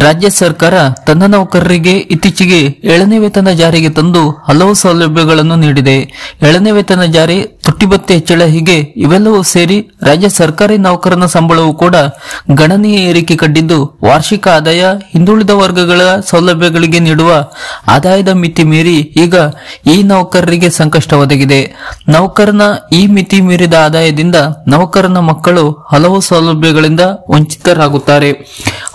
ರಾಜ್ಯ ಸರ್ಕಾರ ತನ್ನ ನೌಕರರಿಗೆ ಇತ್ತೀಚೆಗೆ 7ನೇ ವೇತನ ಜಾರಿಗೆ ತಂದು ಹಲವು ಸೌಲಭ್ಯಗಳನ್ನು ನೀಡಿದೆ. 7ನೇ ವೇತನ ಜಾರಿ, ತುಟ್ಟಿ ಭತ್ಯೆ ಹೆಚ್ಚಳ ಹೀಗೆ ಇವೆಲ್ಲವೂ ಸೇರಿ ರಾಜ್ಯ ಸರ್ಕಾರಿ ನೌಕರನ ಸಂಬಳವೂ ಕೂಡ ಗಣನೀಯ ಏರಿಕೆ ಕಂಡಿದ್ದು, ವಾರ್ಷಿಕ ಆದಾಯ ಹಿಂದುಳಿದ ವರ್ಗಗಳ ಸೌಲಭ್ಯಗಳಿಗೆ ನೀಡುವ ಆದಾಯದ ಮಿತಿ ಮೀರಿ ಈಗ ಈ ನೌಕರರಿಗೆ ಸಂಕಷ್ಟ ಒದಗಿದೆ. ನೌಕರನ ಈ ಮಿತಿ ಮೀರಿದ ಆದಾಯದಿಂದ ನೌಕರನ ಮಕ್ಕಳು ಹಲವು ಸೌಲಭ್ಯಗಳಿಂದ ವಂಚಿತರಾಗುತ್ತಾರೆ.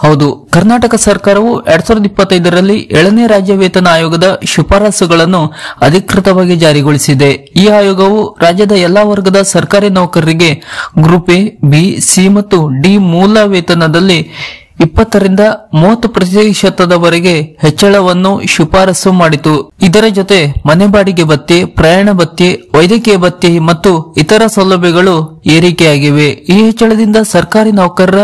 ಹೌದು, ಕರ್ನಾಟಕ ಸರ್ಕಾರವು 2025ರಲ್ಲಿ 7ನೇ ರಾಜ್ಯ ವೇತನ ಆಯೋಗದ ಶಿಫಾರಸುಗಳನ್ನು ಅಧಿಕೃತವಾಗಿ ಜಾರಿಗೊಳಿಸಿದೆ. ಈ ಆಯೋಗವು ರಾಜ್ಯದ ಎಲ್ಲಾ ವರ್ಗದ ಸರ್ಕಾರಿ ನೌಕರರಿಗೆ ಗ್ರೂಪ್ ಎ, ಬಿ, ಸಿ ಮತ್ತು ಡಿ ಮೂಲ ವೇತನದಲ್ಲಿ 20ರಿಂದ 30% ಹೆಚ್ಚಳವನ್ನು ಶಿಫಾರಸು ಮಾಡಿತು. ಇದರ ಜೊತೆ ಮನೆ ಬಾಡಿಗೆ ಭತ್ಯೆ, ಪ್ರಯಾಣ ಭತ್ಯೆ, ವೈದ್ಯಕೀಯ ಭತ್ಯೆ ಮತ್ತು ಇತರ ಸೌಲಭ್ಯಗಳು ಏರಿಕೆಯಾಗಿವೆ. ಈ ಹೆಚ್ಚಳದಿಂದ ಸರ್ಕಾರಿ ನೌಕರರ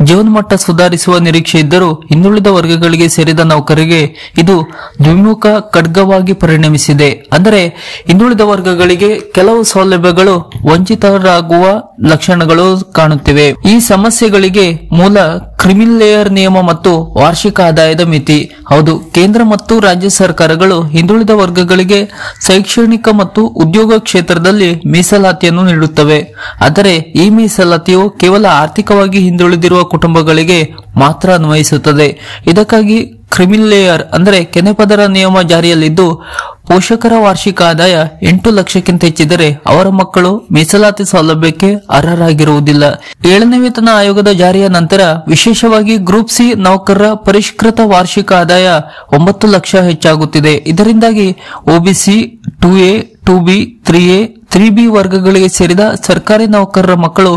ಜೀವನಮಟ್ಟ ಸುಧಾರಿಸುವ ನಿರೀಕ್ಷೆ ಇದ್ದರೂ ಹಿಂದುಳಿದ ವರ್ಗಗಳಿಗೆ ಸೇರಿದ ನೌಕರರಿಗೆ ಇದು ದ್ವಿಮುಖ ಖಡ್ಗವಾಗಿ ಪರಿಣಮಿಸಿದೆ. ಅಂದರೆ ಹಿಂದುಳಿದ ವರ್ಗಗಳಿಗೆ ಕೆಲವು ಸೌಲಭ್ಯಗಳು ವಂಚಿತರಾಗುವ ಲಕ್ಷಣಗಳು ಕಾಣುತ್ತಿವೆ. ಈ ಸಮಸ್ಯೆಗಳಿಗೆ ಮೂಲ ಕ್ರಿಮಿನಲ್ ಲೇಯರ್ ನಿಯಮ ಮತ್ತು ವಾರ್ಷಿಕ ಆದಾಯದ ಮಿತಿ. ಹೌದು, ಕೇಂದ್ರ ಮತ್ತು ರಾಜ್ಯ ಸರ್ಕಾರಗಳು ಹಿಂದುಳಿದ ವರ್ಗಗಳಿಗೆ ಶೈಕ್ಷಣಿಕ ಮತ್ತು ಉದ್ಯೋಗ ಕ್ಷೇತ್ರದಲ್ಲಿ ಮೀಸಲಾತಿಯನ್ನು ನೀಡುತ್ತವೆ. ಆದರೆ ಈ ಮೀಸಲಾತಿಯು ಕೇವಲ ಆರ್ಥಿಕವಾಗಿ ಹಿಂದುಳಿದಿರುವ ಕುಟುಂಬಗಳಿಗೆ ಮಾತ್ರ ಅನ್ವಯಿಸುತ್ತದೆ. ಇದಕ್ಕಾಗಿ ಕ್ರಿಮಿನಲ್ ಲೇಯರ್ ಅಂದರೆ ಕೆನೆಪದರ ನಿಯಮ ಜಾರಿಯಲ್ಲಿದ್ದು, ಪೋಷಕರ ವಾರ್ಷಿಕ ಆದಾಯ 8 ಲಕ್ಷಕ್ಕಿಂತ ಹೆಚ್ಚಿದ್ದರೆ ಅವರ ಮಕ್ಕಳು ಮೀಸಲಾತಿ ಸೌಲಭ್ಯಕ್ಕೆ ಅರ್ಹರಾಗಿರುವುದಿಲ್ಲ. 7ನೇ ವೇತನ ಆಯೋಗದ ಜಾರಿಯ ನಂತರ ವಿಶೇಷವಾಗಿ ಗ್ರೂಪ್ ಸಿ ನೌಕರರ ಪರಿಷ್ಕೃತ ವಾರ್ಷಿಕ ಆದಾಯ 9 ಲಕ್ಷ ಹೆಚ್ಚಾಗುತ್ತಿದೆ. ಇದರಿಂದಾಗಿ OBC, 2A, 2B, 3A, 3B ವರ್ಗಗಳಿಗೆ ಸೇರಿದ ಸರ್ಕಾರಿ ನೌಕರರ ಮಕ್ಕಳು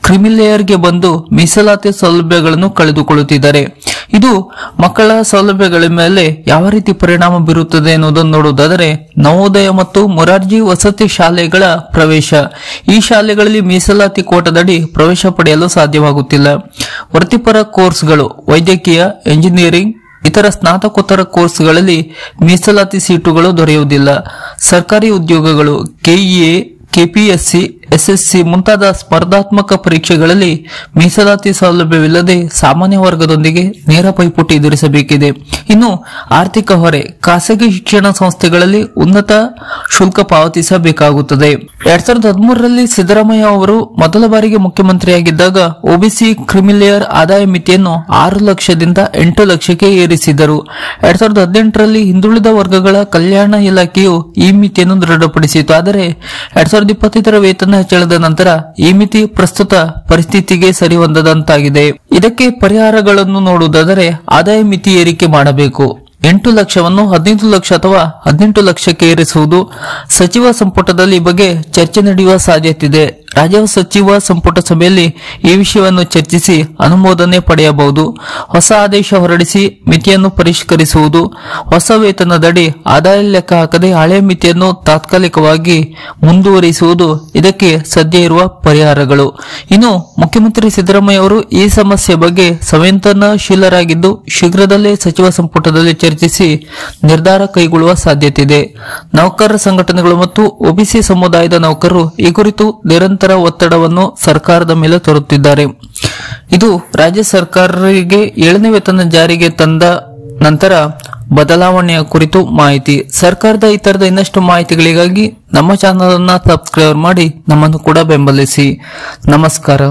ಕ್ರಿಮಿನಲ್ ಲೇಯರ್ಗೆ ಬಂದು ಮೀಸಲಾತಿ ಸೌಲಭ್ಯಗಳನ್ನು ಕಳೆದುಕೊಳ್ಳುತ್ತಿದ್ದಾರೆ. ಇದು ಮಕ್ಕಳ ಸೌಲಭ್ಯಗಳ ಮೇಲೆ ಯಾವ ರೀತಿ ಪರಿಣಾಮ ಬೀರುತ್ತದೆ ಎನ್ನುವುದನ್ನು ನೋಡುವುದಾದರೆ, ನವೋದಯ ಮತ್ತು ಮೊರಾರ್ಜಿ ವಸತಿ ಶಾಲೆಗಳ ಪ್ರವೇಶ. ಈ ಶಾಲೆಗಳಲ್ಲಿ ಮೀಸಲಾತಿ ಕೋಟಾದಡಿ ಪ್ರವೇಶ ಪಡೆಯಲು ಸಾಧ್ಯವಾಗುತ್ತಿಲ್ಲ. ವೃತ್ತಿಪರ ಕೋರ್ಸ್ಗಳು, ವೈದ್ಯಕೀಯ, ಎಂಜಿನಿಯರಿಂಗ್, ಇತರ ಸ್ನಾತಕೋತ್ತರ ಕೋರ್ಸ್ಗಳಲ್ಲಿ ಮೀಸಲಾತಿ ಸೀಟುಗಳು ದೊರೆಯುವುದಿಲ್ಲ. ಸರ್ಕಾರಿ ಉದ್ಯೋಗಗಳು, ಕೆಇಎ, ಕೆಪಿಎಸ್ಸಿ, ಎಸ್ಎಸ್ಸಿ ಮುಂತಾದ ಸ್ಪರ್ಧಾತ್ಮಕ ಪರೀಕ್ಷೆಗಳಲ್ಲಿ ಮೀಸಲಾತಿ ಸೌಲಭ್ಯವಿಲ್ಲದೆ ಸಾಮಾನ್ಯ ವರ್ಗದೊಂದಿಗೆ ನೇರ ಪೈಪೋಟಿ ಎದುರಿಸಬೇಕಿದೆ. ಇನ್ನು ಆರ್ಥಿಕ ಹೊರೆ, ಖಾಸಗಿ ಶಿಕ್ಷಣ ಸಂಸ್ಥೆಗಳಲ್ಲಿ ಉನ್ನತ ಶುಲ್ಕ ಪಾವತಿಸಬೇಕಾಗುತ್ತದೆ. 2013ರಲ್ಲಿ ಸಿದ್ದರಾಮಯ್ಯ ಅವರು ಮೊದಲ ಬಾರಿಗೆ ಮುಖ್ಯಮಂತ್ರಿಯಾಗಿದ್ದಾಗ ಒಬಿಸಿ ಕ್ರಿಮಿನಲ್ ಲೇಯರ್ ಆದಾಯ ಮಿತಿಯನ್ನು 6 ಲಕ್ಷದಿಂದ 8 ಲಕ್ಷಕ್ಕೆ ಏರಿಸಿದರು. 2018ರಲ್ಲಿ ಹಿಂದುಳಿದ ವರ್ಗಗಳ ಕಲ್ಯಾಣ ಇಲಾಖೆಯು ಈ ಮಿತಿಯನ್ನು ದೃಢಪಡಿಸಿತು. ಆದರೆ 2025ರ ವೇತನ ಹೆಚ್ಚಳದ ನಂತರ ಈ ಮಿತಿ ಪ್ರಸ್ತುತ ಪರಿಸ್ಥಿತಿಗೆ ಸರಿ ಹೊಂದದಂತಾಗಿದೆ. ಇದಕ್ಕೆ ಪರಿಹಾರಗಳನ್ನು ನೋಡುವುದಾದರೆ ಆದಾಯ ಮಿತಿ ಏರಿಕೆ ಮಾಡಬೇಕು. 8 ಲಕ್ಷವನ್ನು 15 ಲಕ್ಷ ಅಥವಾ 18 ಲಕ್ಷಕ್ಕೆ ಏರಿಸುವುದು. ಸಚಿವ ಸಂಪುಟದಲ್ಲಿ ಈ ಬಗ್ಗೆ ಚರ್ಚೆ ನಡೆಯುವ ಸಾಧ್ಯತೆ ಇದೆ. ರಾಜ್ಯ ಸಚಿವ ಸಂಪುಟ ಸಭೆಯಲ್ಲಿ ಈ ವಿಷಯವನ್ನು ಚರ್ಚಿಸಿ ಅನುಮೋದನೆ ಪಡೆಯಬಹುದು. ಹೊಸ ಆದೇಶ ಹೊರಡಿಸಿ ಮಿತಿಯನ್ನು ಪರಿಷ್ಕರಿಸುವುದು. ಹೊಸ ವೇತನದಡಿ ಆದಾಯ ಲೆಕ್ಕ ಹಾಕದೆ ಹಳೆಯ ಮಿತಿಯನ್ನು ತಾತ್ಕಾಲಿಕವಾಗಿ ಮುಂದುವರಿಸುವುದು ಇದಕ್ಕೆ ಸದ್ಯ ಇರುವ ಪರಿಹಾರಗಳು. ಇನ್ನು ಮುಖ್ಯಮಂತ್ರಿ ಸಿದ್ದರಾಮಯ್ಯ ಅವರು ಈ ಸಮಸ್ಯೆ ಬಗ್ಗೆ ಸಂವೇದನಾಶೀಲರಾಗಿದ್ದು, ಶೀಘ್ರದಲ್ಲೇ ಸಚಿವ ಸಂಪುಟದಲ್ಲಿ ಚರ್ಚಿಸಿ ನಿರ್ಧಾರ ಕೈಗೊಳ್ಳುವ ಸಾಧ್ಯತೆ ಇದೆ. ನೌಕರರ ಸಂಘಟನೆಗಳು ಮತ್ತು ಒಬಿಸಿ ಸಮುದಾಯದ ನೌಕರರು ಈ ಕುರಿತು ನಿರಂತರ ಒತ್ತಡವನ್ನು ಸರ್ಕಾರದ ಮೇಲೆ ತರುತ್ತಿದ್ದಾರೆ. ಇದು ರಾಜ್ಯ ಸರ್ಕಾರಕ್ಕೆ 7ನೇ ವೇತನ ಜಾರಿಗೆ ತಂದ ನಂತರ ಬದಲಾವಣೆಯ ಕುರಿತು ಮಾಹಿತಿ. ಸರ್ಕಾರದ ಈ ತರದ ಇನ್ನಷ್ಟು ಮಾಹಿತಿಗಳಿಗಾಗಿ ನಮ್ಮ ಚಾನೆಲ್ ಅನ್ನು ಸಬ್ಸ್ಕ್ರೈಬ್ ಮಾಡಿ ನಮ್ಮನ್ನು ಕೂಡ ಬೆಂಬಲಿಸಿ. ನಮಸ್ಕಾರ.